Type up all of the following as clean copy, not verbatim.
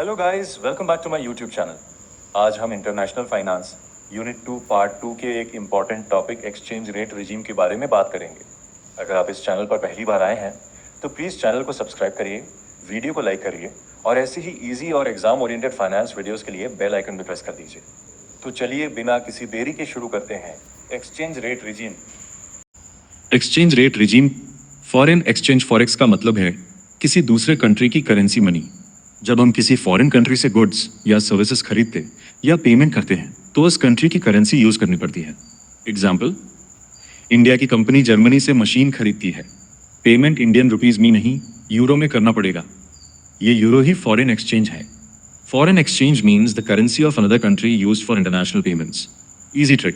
Hello guys, welcome back to my YouTube channel. आज हम international finance unit 2 part 2 के एक important topic exchange rate regime के बारे में बात करेंगे। अगर आप इस चैनल पर पहली बार आए हैं तो प्लीज़ चैनल को सब्सक्राइब करिए, वीडियो को लाइक करिए और ऐसे ही इजी और एग्जाम ओरिएंटेड फाइनेंस वीडियोज़ के लिए बेल आइकन भी प्रेस कर दीजिए। तो चलिए बिना किसी देरी के शुरू करते हैं exchange rate regime. Exchange rate regime foreign exchange forex का मतलब है किसी दूसरे कंट्री की करेंसी मनी। जब हम किसी फॉरेन कंट्री से गुड्स या सर्विसेज खरीदते या पेमेंट करते हैं तो उस कंट्री की करेंसी यूज करनी पड़ती है। एग्जाम्पल, इंडिया की कंपनी जर्मनी से मशीन खरीदती है, पेमेंट इंडियन रुपीज में नहीं यूरो में करना पड़ेगा। ये यूरो ही फॉरेन एक्सचेंज है। Foreign exchange means the currency of another country used for international payments. Easy trick,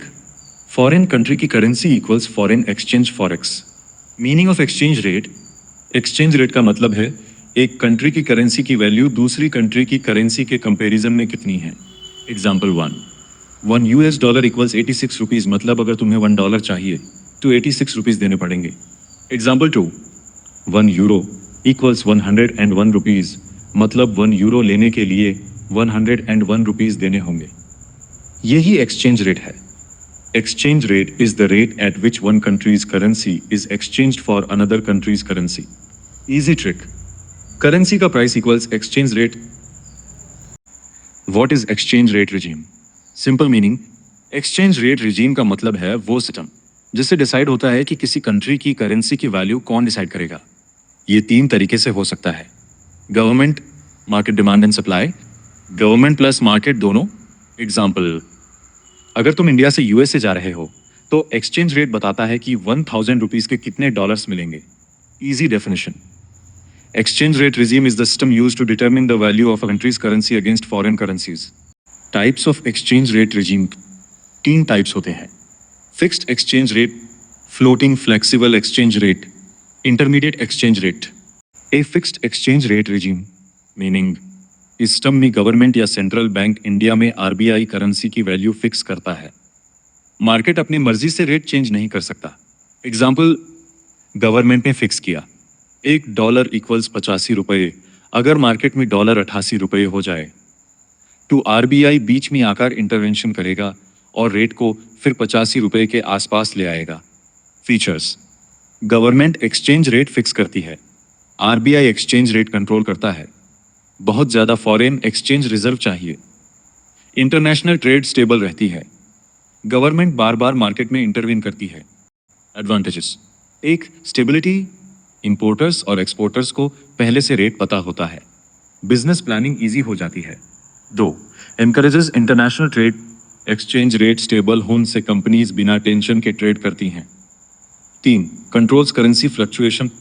foreign country की currency equals foreign exchange forex. Meaning of exchange rate, exchange rate का मतलब है एक कंट्री की currency की value दूसरी country की currency के कंपैरिजन में कितनी है। Example one US dollar equals 86 rupees, मतलब अगर तुम्हें $1 चाहिए तो 86 रुपीज़ देने पड़ेंगे। एग्जाम्पल 2, 1 यूरो इक्वल्स 101 रुपीज़, मतलब 1 यूरो लेने के लिए 101 रुपीज़ देने होंगे। यही एक्सचेंज रेट है। Exchange rate is the rate at which one country's currency is exchanged for another country's currency. Easy trick. Currency का price equals exchange rate. What is exchange rate regime? Simple meaning, exchange rate regime का मतलब है वो system जिससे decide होता है कि किसी कंट्री की करेंसी की वैल्यू कौन डिसाइड करेगा। ये 3 तरीके से हो सकता है: government, market demand and supply, government plus market दोनों। एग्जाम्पल, अगर तुम इंडिया से यूएसए जा रहे हो तो एक्सचेंज रेट बताता है कि 1000 रुपीज के कितने डॉलर्स मिलेंगे। Easy definition, exchange rate regime is the system used to determine the value of a country's currency against foreign currencies. Types of exchange rate regime 3 types होते हैं: fixed exchange rate, floating flexible exchange rate, intermediate exchange rate. A fixed exchange rate regime meaning इस system में government या central bank India में RBI currency की value fix करता है। Market अपनी मर्जी से रेट चेंज नहीं कर सकता। एग्जाम्पल, गवर्नमेंट ने फिक्स किया $1 इक्वल्स 85 रुपये। अगर मार्केट में डॉलर 88 रुपये हो जाए तो आरबीआई बीच में आकर इंटरवेंशन करेगा और रेट को फिर 85 रुपये के आसपास ले आएगा। Features, government exchange rate fix करती है, आरबीआई एक्सचेंज रेट कंट्रोल करता है, बहुत ज़्यादा फॉरेन एक्सचेंज रिजर्व चाहिए, इंटरनेशनल ट्रेड स्टेबल रहती है, गवर्नमेंट बार बार मार्केट में इंटरवीन करती है। एडवांटेजेस, 1, स्टेबिलिटी, इंपोर्टर्स और एक्सपोर्टर्स को पहले से रेट पता होता है, बिजनेस प्लानिंग इजी हो जाती है। 2, encourages international trade, exchange rate stable होने से कंपनीज बिना टेंशन के ट्रेड करती हैं। 3, कंट्रोल्स करेंसी फ्लक्चुएशन,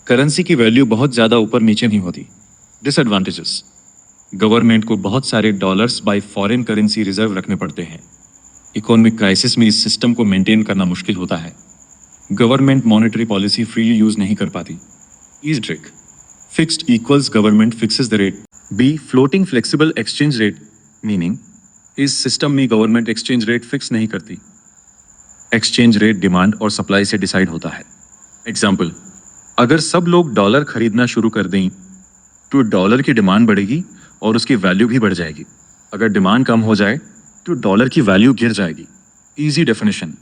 करेंसी की वैल्यू बहुत ज़्यादा ऊपर नीचे नहीं होती। डिसएडवांटेजेस, गवर्नमेंट को बहुत सारे dollars bye foreign currency reserve रखने पड़ते हैं, इकोनॉमिक क्राइसिस में इस सिस्टम को मेंटेन करना मुश्किल होता है, government monetary policy free use नहीं कर पाती। Is trick, fixed equals government fixes the rate. B, floating flexible exchange rate meaning इस सिस्टम में गवर्नमेंट एक्सचेंज रेट फिक्स नहीं करती, एक्सचेंज रेट डिमांड और सप्लाई से डिसाइड होता है। एग्जाम्पल, अगर सब लोग डॉलर खरीदना शुरू कर दें तो डॉलर की डिमांड बढ़ेगी और उसकी वैल्यू भी बढ़ जाएगी। अगर डिमांड कम हो जाए तो डॉलर की वैल्यू गिर जाएगी। Easy definition,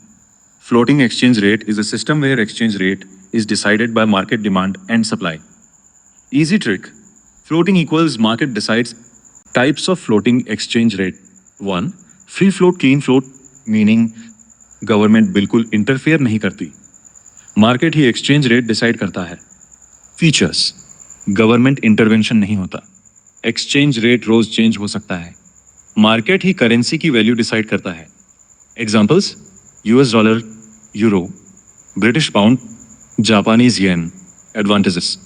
floating exchange rate is a system where exchange rate is decided by market demand and supply. Easy trick, floating equals market decides. Types of floating exchange rate. 1, free float clean float meaning government बिल्कुल interfere नहीं करती, market ही exchange rate decide करता है। Features, government intervention नहीं होता, exchange rate रोज change हो सकता है, मार्केट ही करेंसी की वैल्यू डिसाइड करता है। Examples, US dollar, euro, British pound, Japanese yen. Advantages,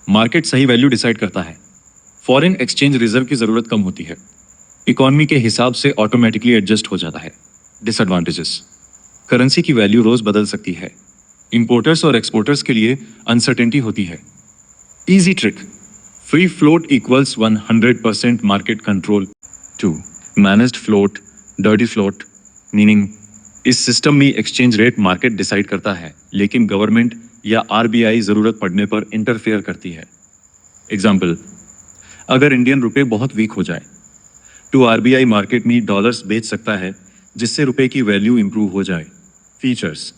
market सही वैल्यू डिसाइड करता है, फॉरेन एक्सचेंज रिजर्व की जरूरत कम होती है, इकोनॉमी के हिसाब से ऑटोमेटिकली एडजस्ट हो जाता है। डिसएडवांटेजेस, करेंसी की वैल्यू रोज बदल सकती है, इंपोर्टर्स और एक्सपोर्टर्स के लिए अनसर्टेनिटी होती है। Easy trick, free float equals 100% market control. 2, managed float, dirty float, meaning इस सिस्टम में एक्सचेंज रेट मार्केट डिसाइड करता है लेकिन गवर्नमेंट या आरबीआई जरूरत पड़ने पर इंटरफेयर करती है। एग्जाम्पल, अगर इंडियन रुपए बहुत वीक हो जाए तो आरबीआई मार्केट में डॉलर्स बेच सकता है, जिससे रुपए की वैल्यू इंप्रूव हो जाए। फीचर्स: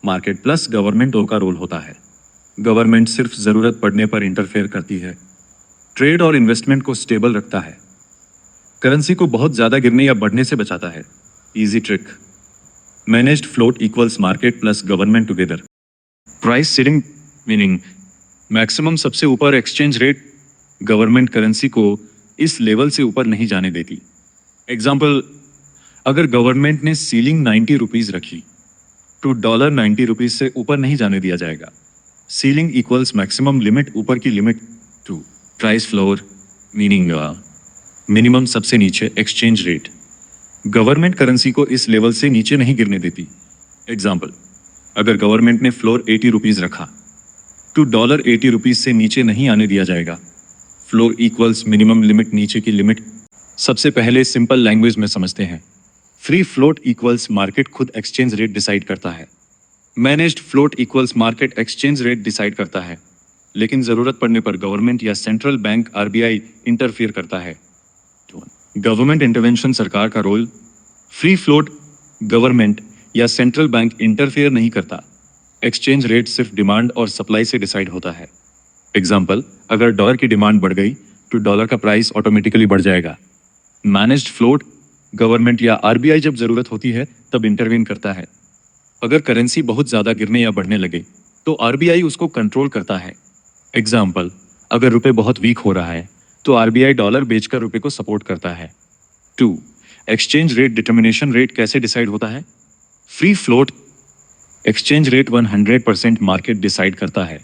मार्केट प्लस गवर्नमेंट ओ का रोल होता है। गवर्नमेंट सिर्फ जरूरत पड़ने पर इंटरफेयर करती है। ट्रेड और इन्वेस्टमेंट को स्टेबल रखता है। करेंसी को बहुत ज्यादा गिरने या बढ़ने से बचाता है। Easy trick: managed float equals market plus government together. Price ceiling meaning maximum सबसे ऊपर एक्सचेंज रेट गवर्नमेंट करेंसी को इस लेवल से ऊपर नहीं जाने देती। एग्जाम्पल: अगर गवर्नमेंट ने सीलिंग 90 रुपीज रखी तो डॉलर 90 रुपीज से ऊपर नहीं जाने दिया जाएगा। सीलिंग इक्वल्स मैक्सिमम लिमिट, ऊपर की limit two. Price floor meaning minimum सबसे नीचे एक्सचेंज रेट गवर्नमेंट करेंसी को इस लेवल से नीचे नहीं गिरने देती। एग्जाम्पल: अगर गवर्नमेंट ने फ्लोर 80 रुपीज रखा तो डॉलर 80 रुपीज से नीचे नहीं आने दिया जाएगा। फ्लोर इक्वल्स मिनिमम लिमिट, नीचे की लिमिट। सबसे पहले सिंपल लैंग्वेज में समझते हैं। फ्री फ्लोट इक्वल्स मार्केट खुद एक्सचेंज रेट डिसाइड करता है। Managed float equals market exchange rate decide करता है, लेकिन जरूरत पड़ने पर गवर्नमेंट या सेंट्रल बैंक आरबीआई इंटरफियर करता है। गवर्नमेंट इंटरवेंशन सरकार का रोल। फ्री फ्लोट गवर्नमेंट या सेंट्रल बैंक इंटरफेयर नहीं करता। एक्सचेंज रेट सिर्फ डिमांड और सप्लाई से डिसाइड होता है। एग्जाम्पल: अगर डॉलर की डिमांड बढ़ गई तो डॉलर का प्राइस ऑटोमेटिकली बढ़ जाएगा। मैनेज्ड फ्लोट गवर्नमेंट या आरबीआई जब जरूरत होती है तब इंटरवीन करता है। अगर करेंसी बहुत ज्यादा गिरने या बढ़ने लगे तो आरबीआई उसको कंट्रोल करता है। एग्जाम्पल: अगर रुपए बहुत वीक हो रहा है तो आरबीआई डॉलर बेचकर रुपए को सपोर्ट करता है। 2. एक्सचेंज रेट डिटर्मिनेशन रेट कैसे डिसाइड होता है? Free float exchange rate 100% market decide करता है।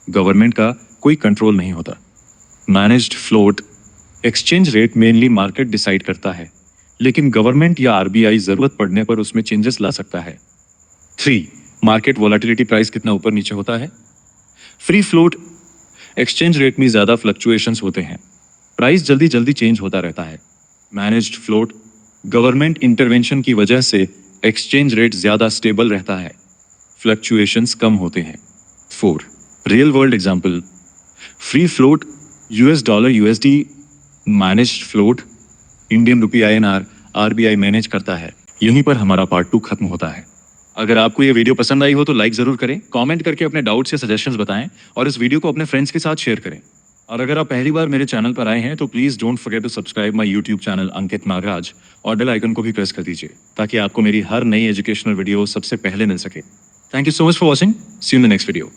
गवर्नमेंट का कोई कंट्रोल नहीं होता। Managed float exchange rate mainly market decide करता है, लेकिन गवर्नमेंट या आरबीआई जरूरत पड़ने पर उसमें चेंजेस ला सकता है। 3. मार्केट वोलेटिलिटी प्राइस कितना ऊपर नीचे होता है? फ्री फ्लोट एक्सचेंज रेट में ज्यादा फ्लक्चुएशंस होते हैं, प्राइस जल्दी जल्दी चेंज होता रहता है। मैनेज्ड फ्लोट गवर्नमेंट इंटरवेंशन की वजह से एक्सचेंज रेट ज्यादा स्टेबल रहता है, फ्लक्चुएशंस कम होते हैं। 4. Real world example: free float US dollar USD, managed float Indian rupee INR RBI manage करता है। यहीं पर हमारा पार्ट 2 खत्म होता है। अगर आपको ये वीडियो पसंद आई हो तो लाइक जरूर करें, कमेंट करके अपने डाउट्स या सजेशंस बताएं और इस वीडियो को अपने फ्रेंड्स के साथ शेयर करें। और अगर आप पहली बार मेरे चैनल पर आए हैं तो please don't forget to subscribe my YouTube channel Ankit Nagraj और बेल आइकन को भी प्रेस कर दीजिए ताकि आपको मेरी हर नई एजुकेशनल वीडियो सबसे पहले मिल सके। Thank you so much for watching. See you in the next video.